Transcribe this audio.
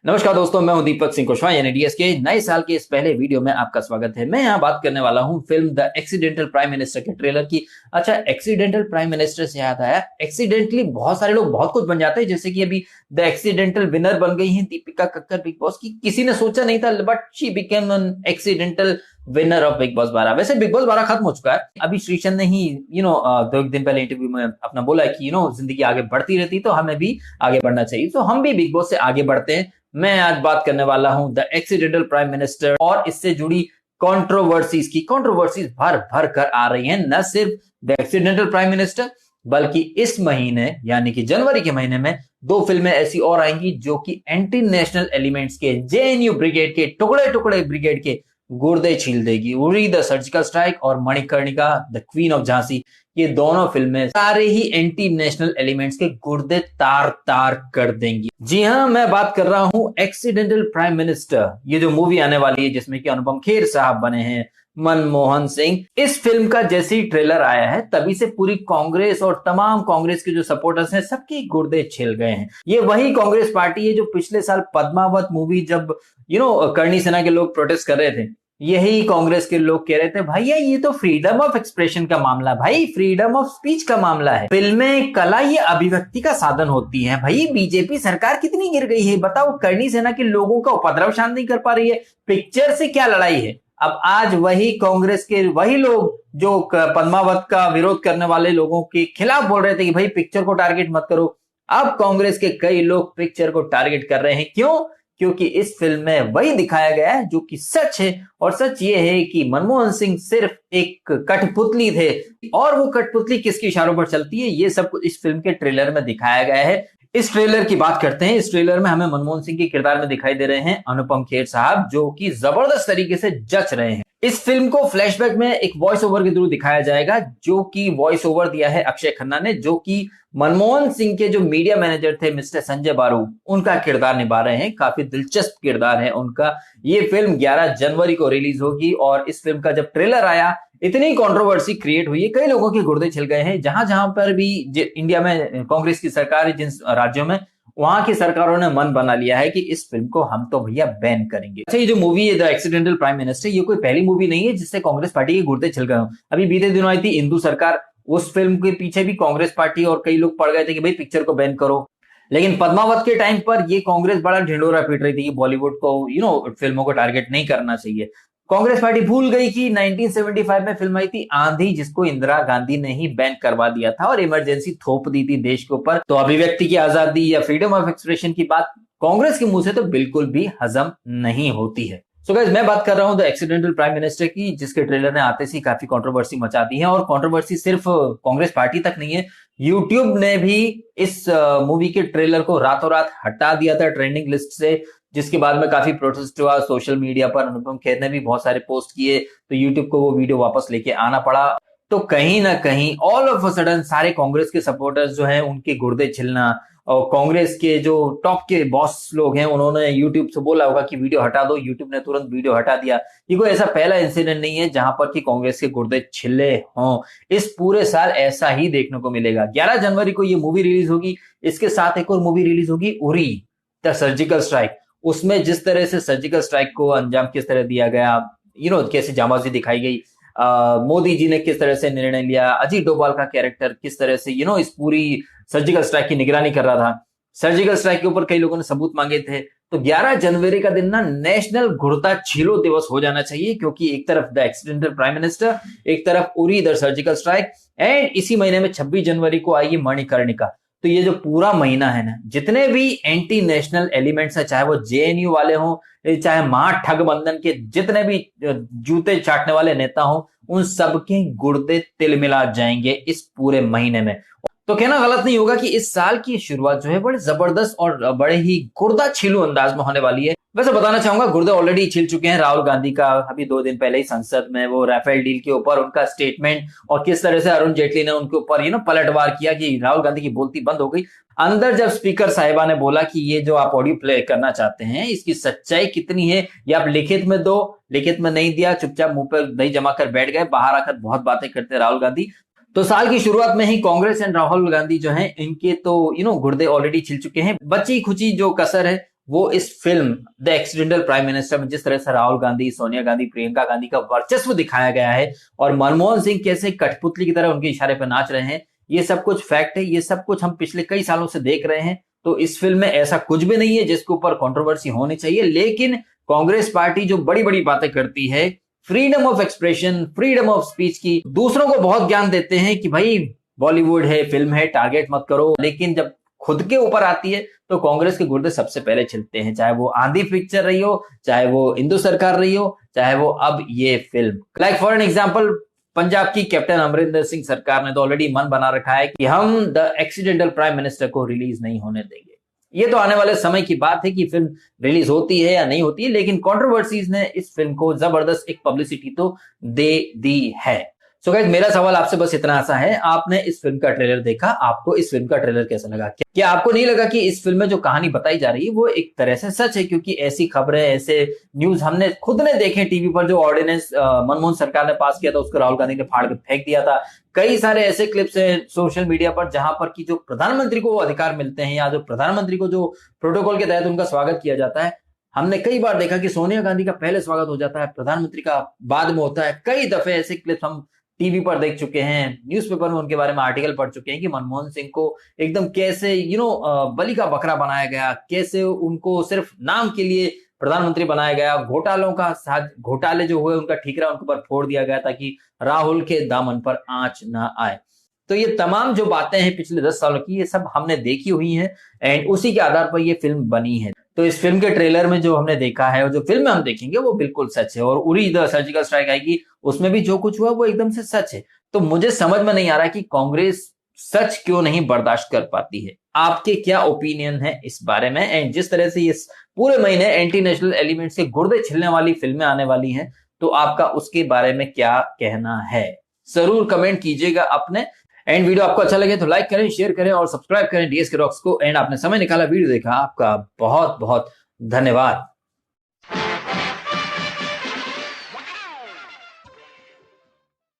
नमस्कार दोस्तों, मैं हूं दीपक सिंह कुशवाहा यानी डीएस के। नए साल के इस पहले वीडियो में आपका स्वागत है। मैं यहाँ बात करने वाला हूँ film the accidental prime minister के ट्रेलर की। अच्छा, एक्सीडेंटल प्राइम मिनिस्टर से याद आया, एक्सीडेंटली बहुत सारे लोग बहुत कुछ बन जाते हैं। जैसे कि अभी द एक्सीडेंटल विनर बन गई हैं दीपिका कक्कर बिग बॉस की। किसी ने सोचा नहीं था, but she became an accidental winner of big boss 12। वैसे बिग बॉस 12 खत्म हो चुका है। अभी श्रीचंद ने ही दो एक दिन पहले इंटरव्यू में अपना बोला कि जिंदगी आगे बढ़ती रहती तो हमें भी आगे बढ़ना चाहिए। तो हम भी बिग बॉस से आगे बढ़ते हैं। मैं आज बात करने वाला हूं द एक्सीडेंटल प्राइम मिनिस्टर और इससे जुड़ी कंट्रोवर्सीज भर भर कर आ रही हैं। न सिर्फ द एक्सीडेंटल प्राइम मिनिस्टर, बल्कि इस महीने यानी कि जनवरी के महीने में दो फिल्में ऐसी और आएंगी जो कि एंटी नेशनल एलिमेंट्स के, जेएनयू ब्रिगेड के, टुकड़े टुकड़े ब्रिगेड के गुर्दे छील देगी। उरी द सर्जिकल स्ट्राइक और Manikarnika the queen of Jhansi, ये दोनों फिल्में सारे ही एंटी नेशनल एलिमेंट्स के गुर्दे तार तार कर देंगी। जी हाँ, मैं बात कर रहा हूं एक्सीडेंटल प्राइम मिनिस्टर, ये जो मूवी आने वाली है जिसमें कि अनुपम खेर साहब बने हैं, मनमोहन सिंह। इस फिल्म का जैसे ही ट्रेलर आया है तभी से पूरी कांग्रेस और तमाम कांग्रेस के जो सपोर्टर्स हैं सबके गुर्दे छिल गए हैं। ये वही कांग्रेस पार्टी है जो पिछले साल पद्मावत मूवी जब करणी सेना के लोग प्रोटेस्ट कर रहे थे, यही कांग्रेस के लोग कह रहे थे भैया ये तो फ्रीडम ऑफ एक्सप्रेशन का मामला, भाई फ्रीडम ऑफ स्पीच का मामला है। फिल्में कला ये अभिव्यक्ति का साधन होती है। भाई बीजेपी सरकार कितनी गिर गई है बताओ, करणी सेना के लोगों का उपद्रव शांत नहीं कर पा रही है, पिक्चर से क्या लड़ाई है। अब आज वही कांग्रेस के वही लोग जो पद्मावत का विरोध करने वाले लोगों के खिलाफ बोल रहे थे कि भाई पिक्चर को टारगेट मत करो, अब कांग्रेस के कई लोग पिक्चर को टारगेट कर रहे हैं। क्यों? क्योंकि इस फिल्म में वही दिखाया गया है जो कि सच है, और सच ये है कि मनमोहन सिंह सिर्फ एक कठपुतली थे, और वो कठपुतली किसके इशारों पर चलती है ये सब कुछ इस फिल्म के ट्रेलर में दिखाया गया है। इस ट्रेलर की बात करते हैं। इस ट्रेलर में हमें मनमोहन सिंह के किरदार में दिखाई दे रहे हैं अनुपम खेर साहब, जो कि जबरदस्त तरीके से जच रहे हैं। इस फिल्म को फ्लैशबैक में एक वॉइस ओवर के थ्रू दिखाया जाएगा, जो कि वॉइस ओवर दिया है अक्षय खन्ना ने, जो कि मनमोहन सिंह के जो मीडिया मैनेजर थे मिस्टर संजय बारू, उनका किरदार निभा रहे हैं। काफी दिलचस्प किरदार है उनका। ये फिल्म 11 जनवरी को रिलीज होगी, और इस फिल्म का जब ट्रेलर आया इतनी कंट्रोवर्सी क्रिएट हुई है, कई लोगों के गुर्दे छिल गए हैं। जहां जहां पर भी इंडिया में कांग्रेस की सरकार है, जिन राज्यों में, वहां की सरकारों ने मन बना लिया है कि इस फिल्म को हम तो भैया बैन करेंगे। अच्छा, ये जो मूवी है द एक्सीडेंटल प्राइम मिनिस्टर, ये कोई पहली मूवी नहीं है जिससे कांग्रेस पार्टी के गुर्दे छिल गए हों। अभी बीते दिनों आई थी इंदु सरकार, उस फिल्म के पीछे भी कांग्रेस पार्टी और कई लोग पड़ गए थे कि भाई पिक्चर को बैन करो। लेकिन पद्मावत के टाइम पर ये कांग्रेस बड़ा ढिंडोरा पीट रही थी कि बॉलीवुड को फिल्मों को टारगेट नहीं करना चाहिए। कांग्रेस पार्टी भूल गई कि 1975 में फिल्म आई थी आंधी, जिसको इंदिरा गांधी ने ही बैन करवा दिया था और इमरजेंसी थोप दी थी देश के ऊपर। तो अभिव्यक्ति की आजादी या फ्रीडम ऑफ एक्सप्रेशन की बात कांग्रेस के मुंह से तो बिल्कुल भी हजम नहीं होती है। सो गाइस, मैं बात कर रहा हूं द एक्सीडेंटल प्राइम मिनिस्टर की, जिसके ट्रेलर ने आते ही काफी कंट्रोवर्सी मचा दी है। और कंट्रोवर्सी सिर्फ कांग्रेस पार्टी तक नहीं है, यूट्यूब ने भी इस मूवी के ट्रेलर को रातों रात हटा दिया था ट्रेंडिंग लिस्ट से, जिसके बाद में काफी प्रोटेस्ट हुआ सोशल मीडिया पर। अनुपम खेर ने भी बहुत सारे पोस्ट किए, तो यूट्यूब को वो वीडियो वापस लेके आना पड़ा। तो कहीं ना कहीं ऑल ऑफ अ सडन सारे कांग्रेस के सपोर्टर्स जो हैं उनके गुर्दे छिलना, और कांग्रेस के जो टॉप के बॉस लोग हैं उन्होंने यूट्यूब से बोला होगा कि वीडियो हटा दो, यूट्यूब ने तुरंत वीडियो हटा दिया। ये कोई ऐसा पहला इंसिडेंट नहीं है जहां पर कि कांग्रेस के गुर्दे छिले हों। इस पूरे साल ऐसा ही देखने को मिलेगा। 11 जनवरी को ये मूवी रिलीज होगी, इसके साथ एक और मूवी रिलीज होगी उरी द सर्जिकल स्ट्राइक। उसमें जिस तरह से सर्जिकल स्ट्राइक को अंजाम किस तरह दिया गया, कैसी जांबाजी दिखाई गई, मोदी जी ने किस तरह से निर्णय लिया, अजीत डोभाल का कैरेक्टर किस तरह से इस पूरी सर्जिकल स्ट्राइक की निगरानी कर रहा था। सर्जिकल स्ट्राइक के ऊपर कई लोगों ने सबूत मांगे थे। तो 11 जनवरी का दिन ना नेशनल गुर्दा छीलो दिवस हो जाना चाहिए, क्योंकि एक तरफ द एक्सीडेंटल प्राइम मिनिस्टर, एक तरफ Uri the surgical strike, and इसी महीने में 26 जनवरी को आएगी मणिकर्णिका। तो ये जो पूरा महीना है ना, जितने भी एंटी नेशनल एलिमेंट्स हैं, चाहे वो जेएनयू वाले हों, चाहे महाठगबंधन के जितने भी जूते चाटने वाले नेता हों, उन सबके गुर्दे तिलमिला जाएंगे इस पूरे महीने में। तो कहना गलत नहीं होगा कि इस साल की शुरुआत जो है बड़े जबरदस्त और बड़े ही गुर्दा छीलू अंदाज में होने वाली है। वैसे बताना चाहूंगा, गुर्दे ऑलरेडी छिल चुके हैं राहुल गांधी का। अभी 2 दिन पहले ही संसद में वो राफेल डील के ऊपर उनका स्टेटमेंट, और किस तरह से अरुण जेटली ने उनके ऊपर पलटवार किया कि राहुल गांधी की बोलती बंद हो गई। अंदर जब स्पीकर साहिबा ने बोला कि ये जो आप ऑडियो प्ले करना चाहते हैं इसकी सच्चाई कितनी है, ये आप लिखित में दो, लिखित में नहीं दिया, चुपचाप मुंह पर दही जमा कर बैठ गए, बाहर आकर बहुत बातें करते राहुल गांधी। तो साल की शुरुआत में ही कांग्रेस एंड राहुल गांधी जो हैं इनके तो गुर्दे ऑलरेडी छिल चुके हैं। बची खुची जो कसर है वो इस film the accidental prime minister में जिस तरह से राहुल गांधी, सोनिया गांधी, प्रियंका गांधी का वर्चस्व दिखाया गया है और मनमोहन सिंह कैसे कठपुतली की तरह उनके इशारे पर नाच रहे हैं, ये सब कुछ फैक्ट है। ये सब कुछ हम पिछले कई सालों से देख रहे हैं। तो इस फिल्म में ऐसा कुछ भी नहीं है जिसके ऊपर कंट्रोवर्सी होनी चाहिए। लेकिन कांग्रेस पार्टी जो बड़ी बड़ी बातें करती है, freedom of expression, freedom of speech की, दूसरों को बहुत ज्ञान देते हैं कि भाई बॉलीवुड है, फिल्म है, टारगेट मत करो, लेकिन जब खुद के ऊपर आती है तो कांग्रेस के गुर्दे सबसे पहले छिलते हैं। चाहे वो आंधी पिक्चर रही हो, चाहे वो हिंदू सरकार रही हो, चाहे वो अब ये film. Like for an example, Punjab की कैप्टन अमरिंदर सिंह सरकार ने तो ऑलरेडी मन बना रखा है कि हम द एक्सीडेंटल प्राइम मिनिस्टर को रिलीज नहीं होने देंगे। ये तो आने वाले समय की बात है कि फिल्म रिलीज होती है या नहीं होती है, लेकिन कंट्रोवर्सीज ने इस फिल्म को जबरदस्त एक पब्लिसिटी तो दे दी है। सो गाइस, मेरा सवाल आपसे बस इतना सा है, आपने इस फिल्म का ट्रेलर देखा, आपको इस फिल्म का ट्रेलर कैसा लगा? क्या आपको नहीं लगा कि इस फिल्म में जो कहानी बताई जा रही है वो एक तरह से सच है? क्योंकि ऐसी खबरें, ऐसे न्यूज हमने खुद ने देखे टीवी पर। जो ऑर्डिनेंस मनमोहन सरकार ने पास किया था उसको राहुल गांधी ने फाड़ के फेंक दिया था। कई सारे ऐसे क्लिप्स हैं सोशल मीडिया पर जहां पर कि जो प्रधानमंत्री को अधिकार मिलते हैं या जो प्रधानमंत्री को जो प्रोटोकॉल के तहत उनका स्वागत किया जाता है, हमने कई बार देखा कि सोनिया गांधी का पहले स्वागत हो जाता है, प्रधानमंत्री का बाद में होता है। कई दफे ऐसे क्लिप्स हम टीवी पर देख चुके हैं, न्यूज़पेपर में उनके बारे में आर्टिकल पढ़ चुके हैं कि मनमोहन सिंह को एकदम कैसे बलि का बकरा बनाया गया, कैसे उनको सिर्फ नाम के लिए प्रधानमंत्री बनाया गया, घोटालों का साथ घोटाले जो हुए उनका ठीकरा उनके ऊपर फोड़ दिया गया ताकि राहुल के दामन पर आंच ना आए। तो ये तमाम जो बातें हैं पिछले 10 सालों की, ये सब हमने देखी हुई हैं एंड उसी के आधार पर ये फिल्म बनी है। तो इस फिल्म के ट्रेलर में जो हमने देखा है और जो फिल्म में हम देखेंगे वो बिल्कुल सच है। और उरी द सर्जिकल स्ट्राइक आएगी, उसमें भी जो कुछ हुआ वो एकदम से सच है। तो मुझे समझ में नहीं आ रहा कि कांग्रेस सच क्यों नहीं बर्दाश्त कर पाती है। आपके क्या ओपिनियन है इस बारे में? एंड जिस तरह से इस पूरे महीने एंटी नेशनल एलिमेंट्स के गुर्दे छिलने वाली फिल्में आने वाली हैं, तो आपका उसके बारे में क्या कहना है? जरूर कमेंट कीजिएगा अपने। एंड वीडियो आपको अच्छा लगे तो लाइक करें, शेयर करें और सब्सक्राइब करें डीएसके रॉक्स को। एंड आपने समय निकाला, वीडियो देखा, आपका बहुत बहुत धन्यवाद।